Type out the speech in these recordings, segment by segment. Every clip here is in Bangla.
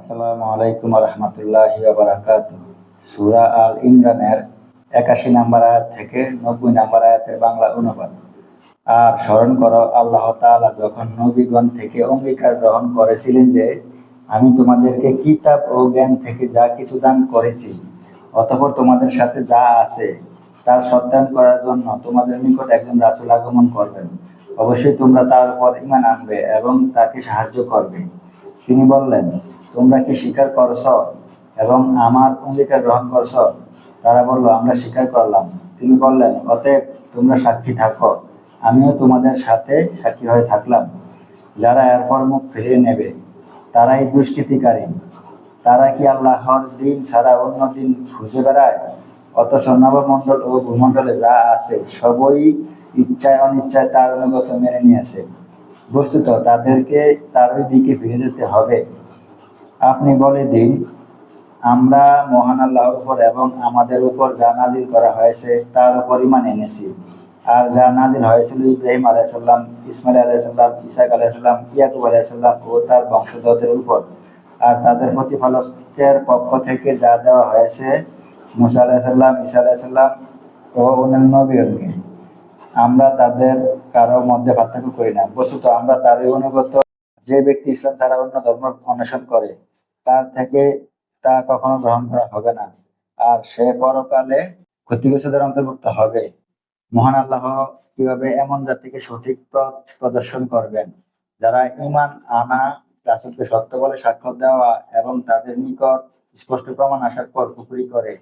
আসসালামু আলাইকুম রহমতুল্লাহি ওয়া বারাকাতুহু। সূরা আল ইমরানের ৮১ নম্বর আয়াত থেকে ৯০ নম্বর আয়াতের বাংলা অনুবাদ। আর স্মরণ করো, আল্লাহ তাআলা যখন নবীগণ থেকে অঙ্গীকার গ্রহণ করেছিলেন যে, আমি তোমাদেরকে কিতাব ও জ্ঞান থেকে যা কিছু দান করেছি, অতঃপর তোমাদের সাথে যা আছে তার সত্যায়ন করার জন্য তোমাদের নিকট একজন রাসূল আগমন করবেন। অবশ্যই তোমরা তার উপর ঈমান আনবে এবং তাকে সাহায্য করবে। তিনি বললেন, তোমরা কি স্বীকার করছ এবং আমার অঙ্গীকার গ্রহণ করছ? তারা বলল, আমরা স্বীকার করলাম। তিনি বললেন, অতএব তোমরা সাক্ষী থাকো, আমিও তোমাদের সাথে সাক্ষী হয়ে থাকলাম। যারা এরপর মুখ ফিরিয়ে নেবে তারাই দুষ্কৃতিকারী। তারা কি আল্লাহর দিন ছাড়া অন্য দিন খুঁজে বেড়ায়? অথচ নবমণ্ডল ও ভূমণ্ডলে যা আছে সবই ইচ্ছায় অনিচ্ছায় তার অনুগত মেনে নিয়েছে। বস্তুত তাদেরকে তারই দিকে ফিরে যেতে হবে। আপনি বলে দিন, আমরা মহান আল্লাহর উপর এবং আমাদের উপর যা নাজিল করা হয়েছে তার উপর ঈমান এনেছি। আর যা নাজিল হয়েছিল ইব্রাহিম আলাইহিসসালাম, ইসমাইল আলাইহিসসালাম, ইসহাক আলাইহিসসালাম, ইয়াকুব আলাইহিসসালাম ও তার বংশধরদের উপর, আর তাদের প্রতিপালকের পক্ষ থেকে যা দেওয়া হয়েছে মুসা আলাইহিসসালাম, ঈসা আলাইহিসসালাম ও অন্যান্য নবীগণকে। আমরা তাদের কারো মধ্যে পার্থক্য করি না। বস্তুত আমরা তারই অনুগত। যে ব্যক্তি ইসলাম ছাড়া অন্য ধর্ম অন্বেষণ করে তার থেকে তা কখনো গ্রহণ করা হবে না, আর সে পরকালে ক্ষতিগ্রস্তদের অন্তর্ভুক্ত হবে। মহান আল্লাহ কিভাবে এমন জাতিকে সঠিক পথ প্রদর্শন করবেন যারা ঈমান আনা, রাসূলকে সত্য বলে সাক্ষ্য দেওয়া এবং তাদের নিকট স্পষ্ট প্রমাণ আসার পর কুফরি করে।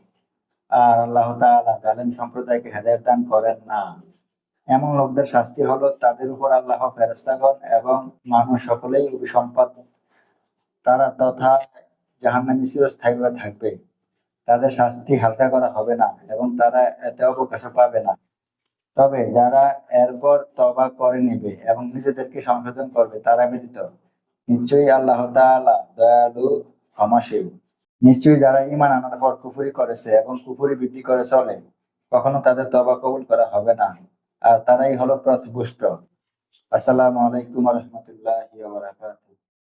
আর আল্লাহ তাআলা জালেম সম্প্রদায়কে হেদায়েত দান করেন না। এমন লোকদের শাস্তি হলো, তাদের উপর আল্লাহ, ফেরেশতাগণ এবং মানুষ সকলেই অভিসম্পাত। তারা তথা জাহান্নামে চিরস্থায়ীভাবে থাকবে। তাদের শাস্তি হালকা করা হবে না এবং তারা এতে অবকাশও পাবে না। তবে যারা এরপর তওবা করে নেবে এবং নিজেদেরকে সংশোধন করবে তারা ব্যতীত নিশ্চয়ই আল্লাহ তাআলা দয়ালু, ক্ষমাশীল। নিশ্চয়ই যারা ঈমান আনার পর কুফরি করেছে এবং কুফরি বৃদ্ধি করে চলে, কখনো তাদের তওবা কবুল করা হবে না, আর তারাই হলো পথভ্রষ্ট। আসসালামু আলাইকুম রহমতুল্লাহি ওয়া বারাকাতুহু।